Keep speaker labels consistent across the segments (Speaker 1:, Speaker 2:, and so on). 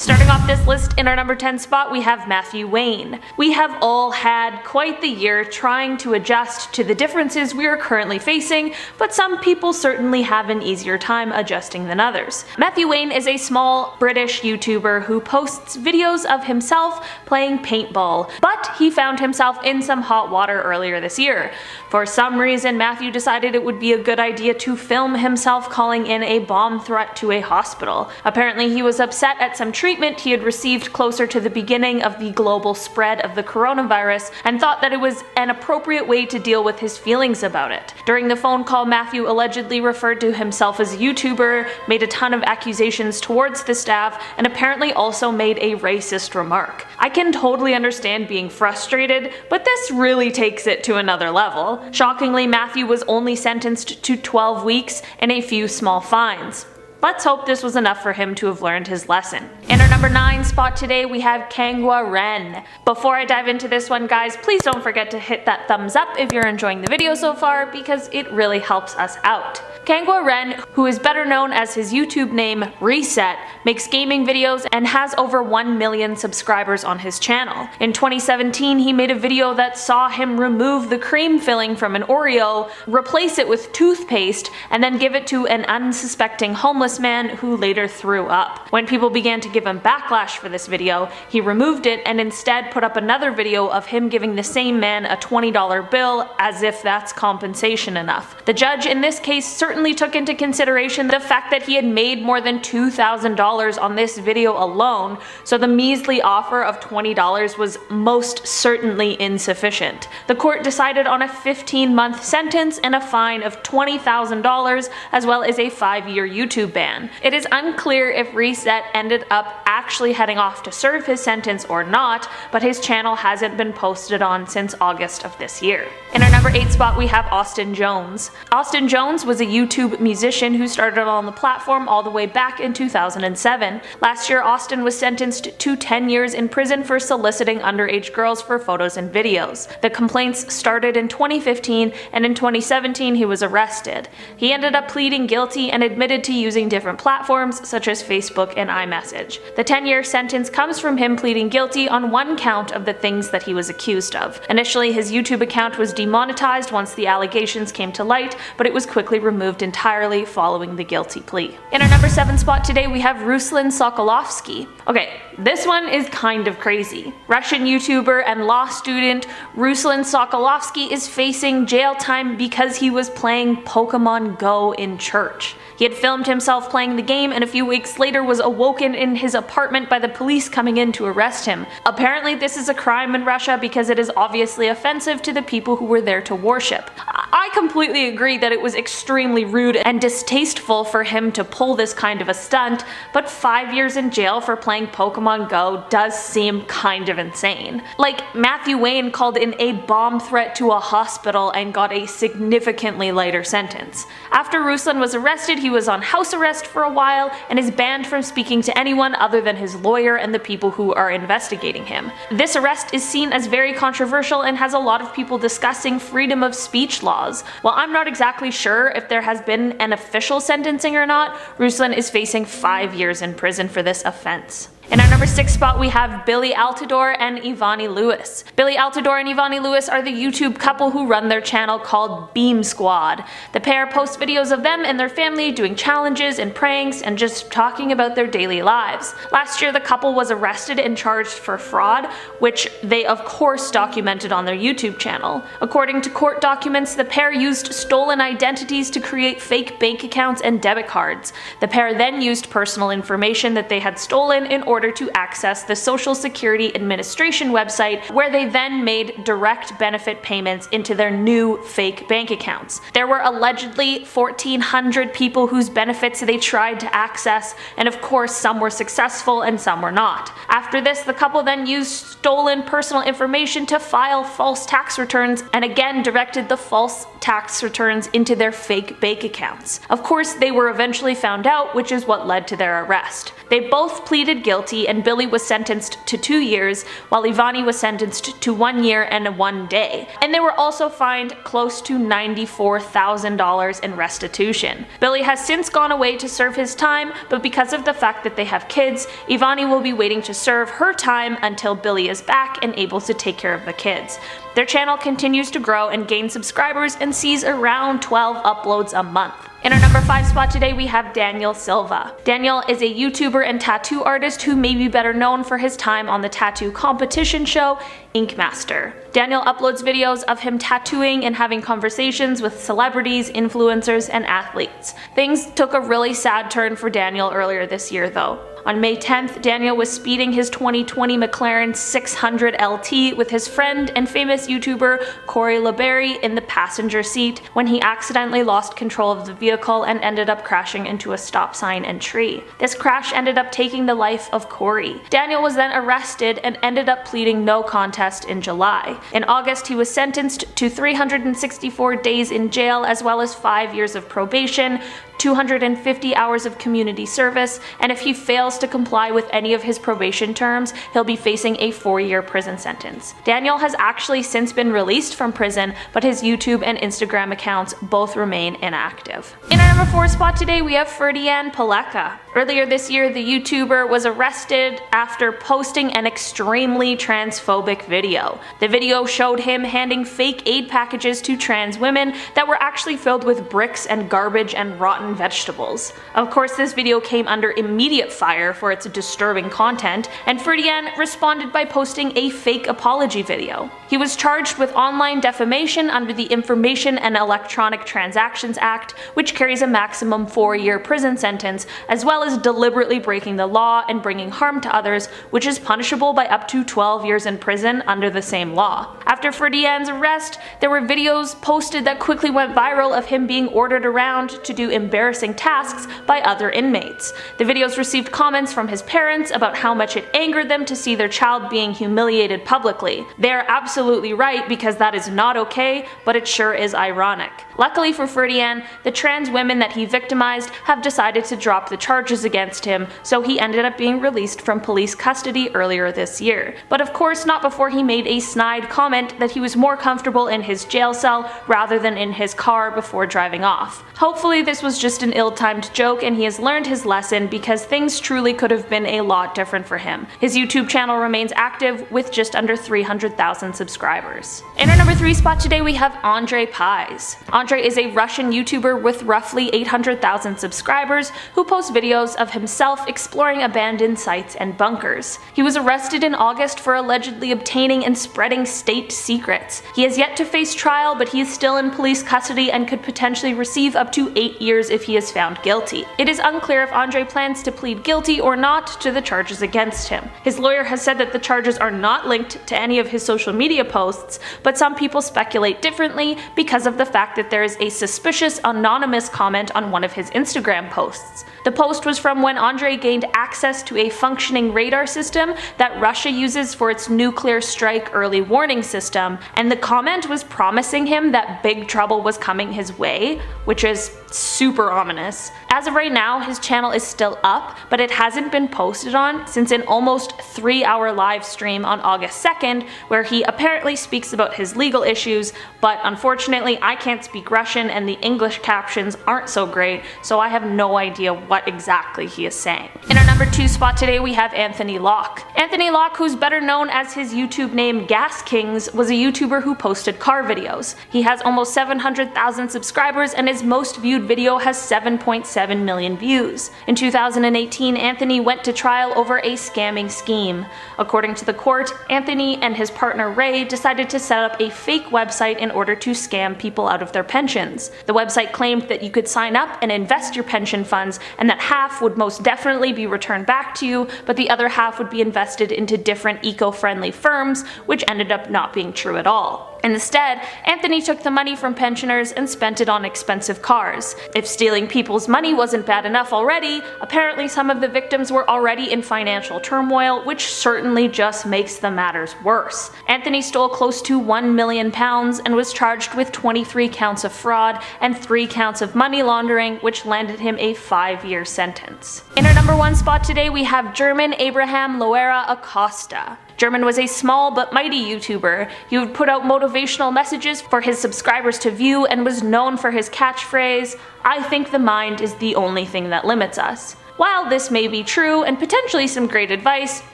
Speaker 1: Starting off this list in our number 10 spot, we have Matthew Wayne. We have all had quite the year trying to adjust to the differences we are currently facing, but some people certainly have an easier time adjusting than others. Matthew Wayne is a small British YouTuber who posts videos of himself playing paintball, but he found himself in some hot water earlier this year. For some reason, Matthew decided it would be a good idea to film himself calling in a bomb threat to a hospital. Apparently he was upset at some treatment he had received closer to the beginning of the global spread of the coronavirus and thought that it was an appropriate way to deal with his feelings about it. During the phone call, Matthew allegedly referred to himself as a YouTuber, made a ton of accusations towards the staff, and apparently also made a racist remark. I can totally understand being frustrated, but this really takes it to another level. Shockingly, Matthew was only sentenced to 12 weeks and a few small fines. Let's hope this was enough for him to have learned his lesson. In our number 9 spot today, we have Kangwa Ren. Before I dive into this one, guys, please don't forget to hit that thumbs up if you're enjoying the video so far, because it really helps us out. Kangwa Ren, who is better known as his YouTube name Reset, makes gaming videos and has over 1 million subscribers on his channel. In 2017, he made a video that saw him remove the cream filling from an Oreo, replace it with toothpaste, and then give it to an unsuspecting homeless man who later threw up. When people began to give him backlash for this video, he removed it and instead put up another video of him giving the same man a $20 bill, as if that's compensation enough. The judge in this case certainly took into consideration the fact that he had made more than $2,000 on this video alone, so the measly offer of $20 was most certainly insufficient. The court decided on a 15-month sentence and a fine of $20,000, as well as a 5-year YouTube ban. It is unclear if Reset ended up actually heading off to serve his sentence or not, but his channel hasn't been posted on since August of this year. In our number 8 spot, we have Austin Jones. Austin Jones was a YouTube musician who started on the platform all the way back in 2007. Last year, Austin was sentenced to 10 years in prison for soliciting underage girls for photos and videos. The complaints started in 2015, and in 2017 he was arrested. He ended up pleading guilty and admitted to using different platforms such as Facebook and iMessage. The 10-year sentence comes from him pleading guilty on one count of the things that he was accused of. Initially, his YouTube account was demonetized once the allegations came to light, but it was quickly removed entirely following the guilty plea. In our number 7 spot today, we have Ruslan Sokolovsky. Okay, this one is kind of crazy. Russian YouTuber and law student Ruslan Sokolovsky is facing jail time because he was playing Pokemon Go in church. He had filmed himself playing the game and a few weeks later was awoken in his apartment by the police coming in to arrest him. Apparently this is a crime in Russia because it is obviously offensive to the people who were there to worship. I completely agree that it was extremely rude and distasteful for him to pull this kind of a stunt, but 5 years in jail for playing Pokemon Go does seem kind of insane. Like, Matthew Wayne called in a bomb threat to a hospital and got a significantly lighter sentence. After Ruslan was arrested, he was on house arrest for a while and is banned from speaking to anyone other than his lawyer and the people who are investigating him. This arrest is seen as very controversial and has a lot of people discussing freedom of speech laws. While I'm not exactly sure if there has been an official sentencing or not, Ruslan is facing 5 years in prison for this offense. In our number 6 spot, we have Billy Altidore and Ivani Lewis. Billy Altidore and Ivani Lewis are the YouTube couple who run their channel called Beam Squad. The pair post videos of them and their family doing challenges and pranks and just talking about their daily lives. Last year, the couple was arrested and charged for fraud, which they of course documented on their YouTube channel. According to court documents, the pair used stolen identities to create fake bank accounts and debit cards. The pair then used personal information that they had stolen in order to access the Social Security Administration website, where they then made direct benefit payments into their new fake bank accounts. There were allegedly 1,400 people whose benefits they tried to access, and of course some were successful and some were not. After this, the couple then used stolen personal information to file false tax returns and again directed the false tax returns into their fake bank accounts. Of course, they were eventually found out, which is what led to their arrest. They both pleaded guilty guilty, and Billy was sentenced to 2 years, while Ivani was sentenced to 1 year and 1 day. And they were also fined close to $94,000 in restitution. Billy has since gone away to serve his time, but because of the fact that they have kids, Ivani will be waiting to serve her time until Billy is back and able to take care of the kids. Their channel continues to grow and gain subscribers and sees around 12 uploads a month. In our number 5 spot today, we have Daniel Silva. Daniel is a YouTuber and tattoo artist who may be better known for his time on the tattoo competition show Ink Master. Daniel uploads videos of him tattooing and having conversations with celebrities, influencers, and athletes. Things took a really sad turn for Daniel earlier this year though. On May 10th, Daniel was speeding his 2020 McLaren 600 LT with his friend and famous YouTuber Corey LeBerry in the passenger seat when he accidentally lost control of the vehicle and ended up crashing into a stop sign and tree. This crash ended up taking the life of Corey. Daniel was then arrested and ended up pleading no contest in July. In August, he was sentenced to 364 days in jail as well as 5 years of probation, 250 hours of community service, and if he fails to comply with any of his probation terms, he'll be facing a 4-year prison sentence. Daniel has actually since been released from prison, but his YouTube and Instagram accounts both remain inactive. In our number 4 spot today, we have Ferdian Paleka. Earlier this year, the YouTuber was arrested after posting an extremely transphobic video. The video showed him handing fake aid packages to trans women that were actually filled with bricks and garbage and rotten vegetables. Of course, this video came under immediate fire for its disturbing content, and Ferdian responded by posting a fake apology video. He was charged with online defamation under the Information and Electronic Transactions Act, which carries a maximum 4-year prison sentence, as well as deliberately breaking the law and bringing harm to others, which is punishable by up to 12 years in prison under the same law. After Ferdian's arrest, there were videos posted that quickly went viral of him being ordered around to do embarrassing tasks by other inmates. The videos received comments from his parents about how much it angered them to see their child being humiliated publicly. They are absolutely right, because that is not okay, but it sure is ironic. Luckily for Ferdian, the trans women that he victimized have decided to drop the charges against him, so he ended up being released from police custody earlier this year. But of course not before he made a snide comment that he was more comfortable in his jail cell rather than in his car before driving off. Hopefully this was just an ill-timed joke and he has learned his lesson, because things truly could have been a lot different for him. His YouTube channel remains active with just under 300,000 subscribers. In our number 3 spot today, we have Andre Pies. Andre is a Russian YouTuber with roughly 800,000 subscribers who posts videos of himself exploring abandoned sites and bunkers. He was arrested in August for allegedly obtaining and spreading state secrets. He has yet to face trial, but he is still in police custody and could potentially receive up to 8 years if he is found guilty. It is unclear if Andre plans to plead guilty or not to the charges against him. His lawyer has said that the charges are not linked to any of his social media posts, but some people speculate differently because of the fact that there is a suspicious anonymous comment on one of his Instagram posts. The post was from when Andre gained access to a functioning radar system that Russia uses for its nuclear strike early warning system, and the comment was promising him that big trouble was coming his way, which is super ominous. As of right now, his channel is still up, but it hasn't been posted on since an almost 3-hour live stream on August 2nd, where he apparently speaks about his legal issues, but unfortunately I can't speak Russian and the English captions aren't so great, so I have no idea what exactly he is saying. In our number 2 spot today, we have Anthony Locke. Anthony Locke, who's better known as his YouTube name Gas Kings, was a YouTuber who posted car videos. He has almost 700,000 subscribers and his most viewed video has 7.7 million views. In 2018, Anthony went to trial over a scamming scheme. According to the court, Anthony and his partner Ray decided to set up a fake website in order to scam people out of their pensions. The website claimed that you could sign up and invest your pension funds, and that half would most definitely be returned back to you, but the other half would be invested into different eco-friendly firms, which ended up not being true at all. Instead, Anthony took the money from pensioners and spent it on expensive cars. If stealing people's money wasn't bad enough already, apparently some of the victims were already in financial turmoil, which certainly just makes the matters worse. Anthony stole close to £1 million and was charged with 23 counts of fraud and 3 counts of money laundering, which landed him a 5-year sentence. In our number 1 spot today, we have German Abraham Loera Acosta. German was a small but mighty YouTuber. He would put out motivational messages for his subscribers to view and was known for his catchphrase, "I think the mind is the only thing that limits us." While this may be true and potentially some great advice,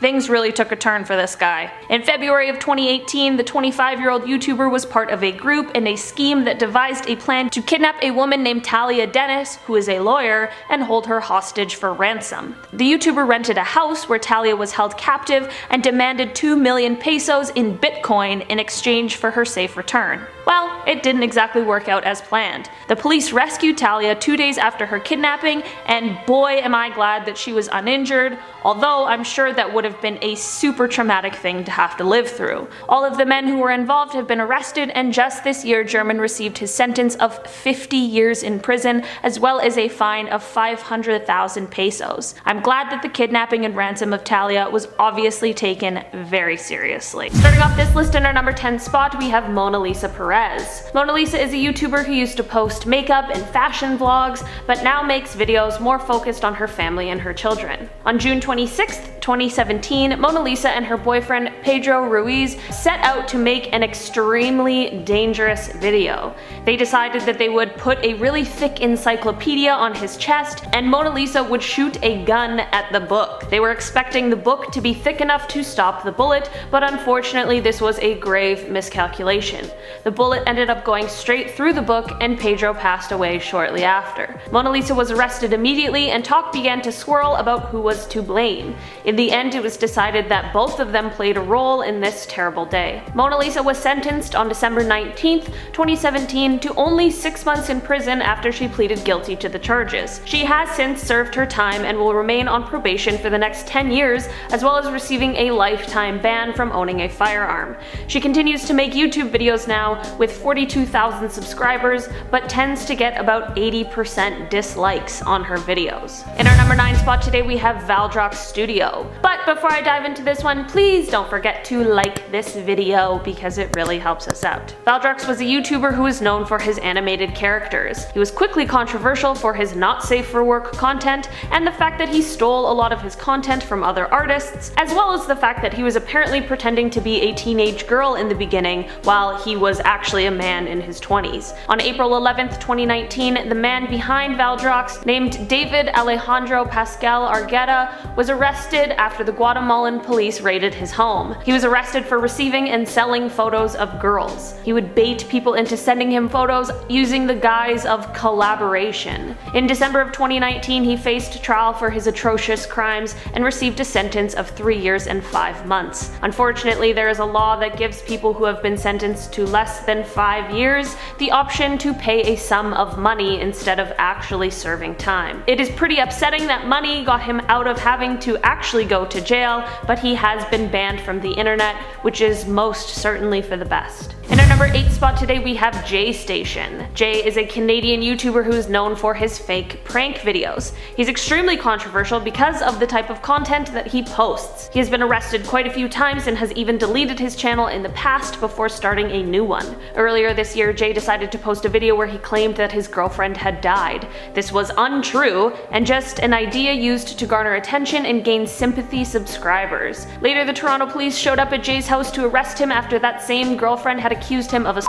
Speaker 1: things really took a turn for this guy. In February of 2018, the 25-year-old YouTuber was part of a group in a scheme that devised a plan to kidnap a woman named Talia Dennis, who is a lawyer, and hold her hostage for ransom. The YouTuber rented a house where Talia was held captive and demanded 2 million pesos in Bitcoin in exchange for her safe return. Well, it didn't exactly work out as planned. The police rescued Talia 2 days after her kidnapping, and boy am I glad that she was uninjured, although I'm sure that would have been a super traumatic thing to have to live through. All of the men who were involved have been arrested, and just this year German received his sentence of 50 years in prison, as well as a fine of 500,000 pesos. I'm glad that the kidnapping and ransom of Talia was obviously taken very seriously. Starting off this list in our number 10 spot, we have Mona Lisa Perez. Mona Lisa is a YouTuber who used to post makeup and fashion vlogs, but now makes videos more focused on her family and her children. On June 26, 2017, Mona Lisa and her boyfriend Pedro Ruiz set out to make an extremely dangerous video. They decided that they would put a really thick encyclopedia on his chest, and Mona Lisa would shoot a gun at the book. They were expecting the book to be thick enough to stop the bullet, but unfortunately this was a grave miscalculation. The bullet ended up going straight through the book, and Pedro passed away shortly after. Mona Lisa was arrested immediately, and talk began to swirl about who was to blame. In the end, it was decided that both of them played a role in this terrible day. Mona Lisa was sentenced on December 19, 2017 to only 6 months in prison after she pleaded guilty to the charges. She has since served her time and will remain on probation for the next 10 years, as well as receiving a lifetime ban from owning a firearm. She continues to make YouTube videos now with 42,000 subscribers, but tends to get about 80% dislikes on her videos. In our number 9 spot today, we have Valdrox Studio. But before I dive into this one, please don't forget to like this video because it really helps us out. Valdrox was a YouTuber who was known for his animated characters. He was quickly controversial for his not safe for work content, and the fact that he stole a lot of his content from other artists, as well as the fact that he was apparently pretending to be a teenage girl in the beginning while he was actually a man in his 20s. On April 11th, 2019, the man behind Valdrox, named David Alejandro Pascal Argueta, was arrested after the Guatemalan police raided his home. He was arrested for receiving and selling photos of girls. He would bait people into sending him photos using the guise of collaboration. In December of 2019, he faced trial for his atrocious crimes and received a sentence of 3 years and 5 months. Unfortunately, there is a law that gives people who have been sentenced to less than 5 years the option to pay a sum of money instead of actually serving time. It is pretty upsetting that money got him out of having to actually go to jail, but he has been banned from the internet, which is most certainly for the best. In our number 8 spot today, we have Jay Station. Jay is a Canadian YouTuber who is known for his fake prank videos. He's extremely controversial because of the type of content that he posts. He has been arrested quite a few times and has even deleted his channel in the past before starting a new one. Earlier this year, Jay decided to post a video where he claimed that his girlfriend had died. This was untrue and just an idea used to garner attention and gain sympathy subscribers. Later, the Toronto police showed up at Jay's house to arrest him after that same girlfriend had accused him of a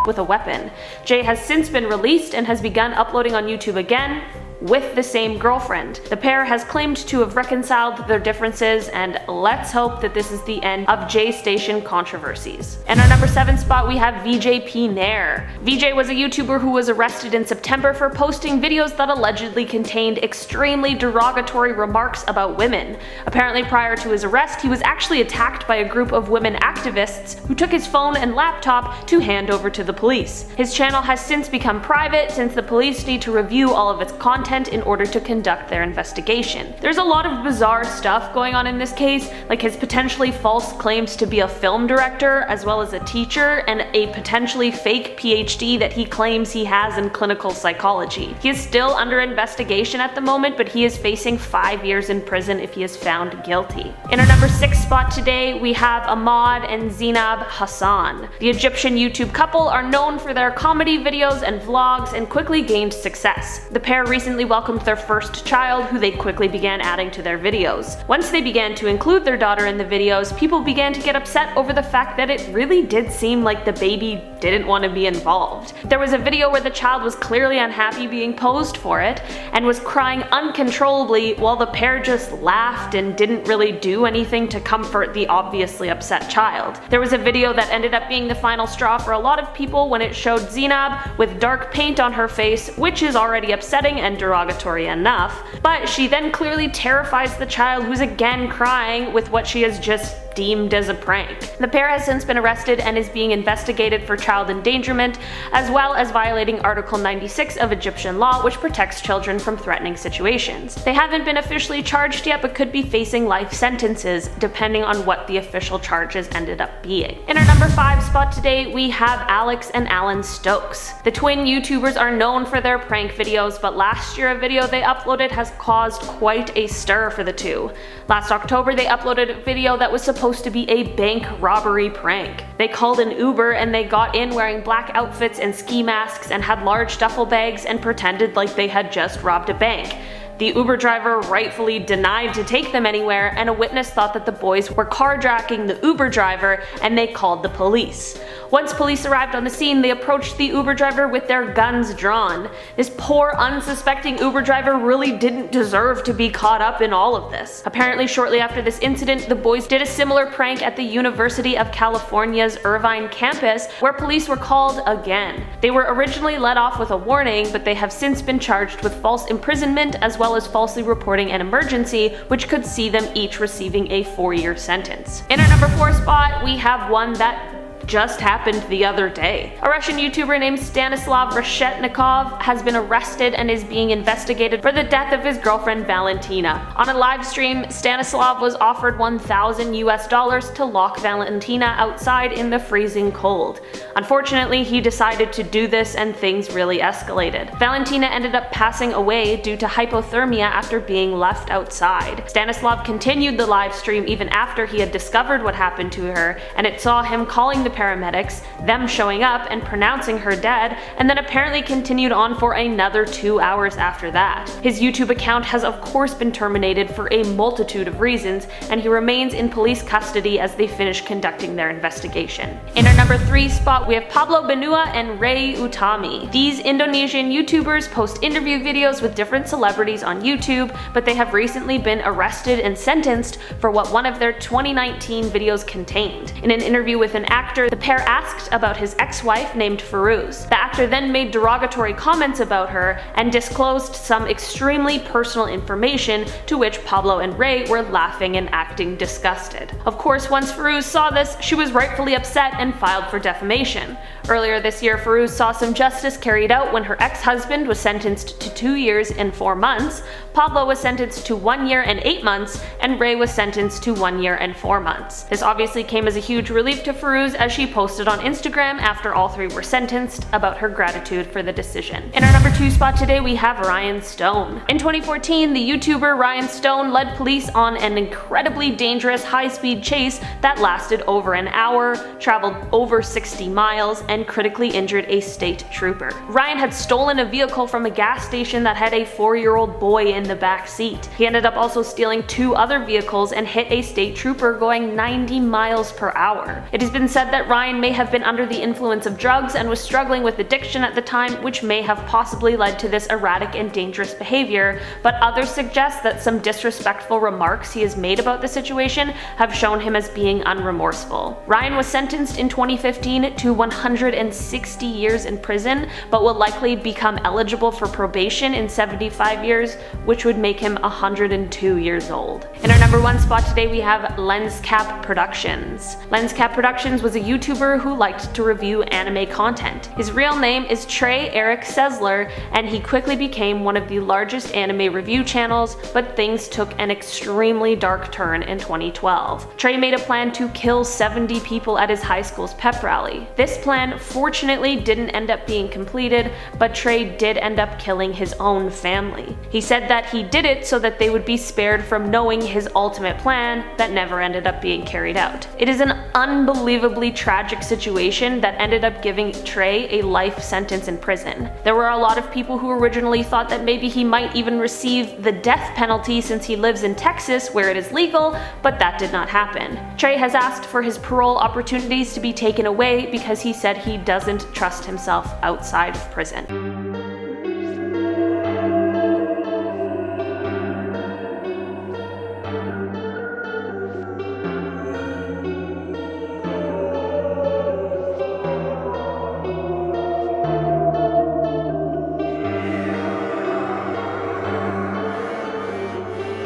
Speaker 1: with a weapon. Jay has since been released and has begun uploading on YouTube again with the same girlfriend. The pair has claimed to have reconciled their differences, and let's hope that this is the end of Jay Station controversies. In our number 7 spot, we have VJP Nair. VJ was a YouTuber who was arrested in September for posting videos that allegedly contained extremely derogatory remarks about women. Apparently, prior to his arrest, he was actually attacked by a group of women activists who took his phone and laptop to hand over to the police. His channel has since become private since the police need to review all of its content content in order to conduct their investigation. There's a lot of bizarre stuff going on in this case, like his potentially false claims to be a film director as well as a teacher, and a potentially fake PhD that he claims he has in clinical psychology. He is still under investigation at the moment, but he is facing 5 years in prison if he is found guilty. In our number 6 spot today, we have Ahmad and Zainab Hassan. The Egyptian YouTube couple are known for their comedy videos and vlogs and quickly gained success. The pair recently welcomed their first child, who they quickly began adding to their videos. Once they began to include their daughter in the videos, people began to get upset over the fact that it really did seem like the baby didn't want to be involved. There was a video where the child was clearly unhappy being posed for it and was crying uncontrollably while the pair just laughed and didn't really do anything to comfort the obviously upset child. There was a video that ended up being the final straw for a lot of people when it showed Zainab with dark paint on her face, which is already upsetting and derogatory enough, but she then clearly terrifies the child, who's again crying with what she has just deemed as a prank. The pair has since been arrested and is being investigated for child endangerment, as well as violating Article 96 of Egyptian law, which protects children from threatening situations. They haven't been officially charged yet, but could be facing life sentences depending on what the official charges ended up being. In our number 5 spot today, we have Alex and Alan Stokes. The twin YouTubers are known for their prank videos, but last year a video they uploaded has caused quite a stir for the two. Last October they uploaded a video that was supposed to be a bank robbery prank. They called an Uber and they got in wearing black outfits and ski masks and had large duffel bags and pretended like they had just robbed a bank. The Uber driver rightfully denied to take them anywhere, and a witness thought that the boys were carjacking the Uber driver and they called the police. Once police arrived on the scene, they approached the Uber driver with their guns drawn. This poor, unsuspecting Uber driver really didn't deserve to be caught up in all of this. Apparently, shortly after this incident, the boys did a similar prank at the University of California's Irvine campus, where police were called again. They were originally let off with a warning, but they have since been charged with false imprisonment as well as falsely reporting an emergency, which could see them each receiving a 4-year sentence. In our number 4 spot, we have one that just happened the other day. A Russian YouTuber named Stanislav Reshetnikov has been arrested and is being investigated for the death of his girlfriend Valentina. On a live stream, Stanislav was offered $1,000 to lock Valentina outside in the freezing cold. Unfortunately, he decided to do this and things really escalated. Valentina ended up passing away due to hypothermia after being left outside. Stanislav continued the live stream even after he had discovered what happened to her, and it saw him calling the paramedics, them showing up and pronouncing her dead, and then apparently continued on for another 2 hours after that. His YouTube account has of course been terminated for a multitude of reasons, and he remains in police custody as they finish conducting their investigation. In our number 3 spot, we have Pablo Benua and Ray Utami. These Indonesian YouTubers post interview videos with different celebrities on YouTube, but they have recently been arrested and sentenced for what one of their 2019 videos contained. In an interview with an actor, the pair asked about his ex-wife named Firuz. The actor then made derogatory comments about her and disclosed some extremely personal information, to which Pablo and Ray were laughing and acting disgusted. Of course, once Firuz saw this, she was rightfully upset and filed for defamation. Earlier this year, Firuz saw some justice carried out when her ex-husband was sentenced to 2 years and 4 months, Pablo was sentenced to 1 year and 8 months, and Ray was sentenced to 1 year and 4 months. This obviously came as a huge relief to Firuz, as she posted on Instagram after all 3 were sentenced about her gratitude for the decision. In our number 2 spot today, we have Ryan Stone. In 2014, the YouTuber Ryan Stone led police on an incredibly dangerous high-speed chase that lasted over an hour, traveled over 60 miles, and critically injured a state trooper. Ryan had stolen a vehicle from a gas station that had a 4-year-old boy in the back seat. He ended up also stealing 2 other vehicles and hit a state trooper going 90 miles per hour. It has been said that Ryan may have been under the influence of drugs and was struggling with addiction at the time, which may have possibly led to this erratic and dangerous behavior, but others suggest that some disrespectful remarks he has made about the situation have shown him as being unremorseful. Ryan was sentenced in 2015 to 160 years in prison, but will likely become eligible for probation in 75 years, which would make him 102 years old. In our number 1 spot today, we have LensCap Productions. LensCap Productions was a YouTuber who liked to review anime content. His real name is Trey Eric Sessler, and he quickly became one of the largest anime review channels, but things took an extremely dark turn in 2012. Trey made a plan to kill 70 people at his high school's pep rally. This plan fortunately didn't end up being completed, but Trey did end up killing his own family. He said that he did it so that they would be spared from knowing his ultimate plan that never ended up being carried out. It is an unbelievably tragic situation that ended up giving Trey a life sentence in prison. There were a lot of people who originally thought that maybe he might even receive the death penalty since he lives in Texas where it is legal, but that did not happen. Trey has asked for his parole opportunities to be taken away because he said he doesn't trust himself outside of prison.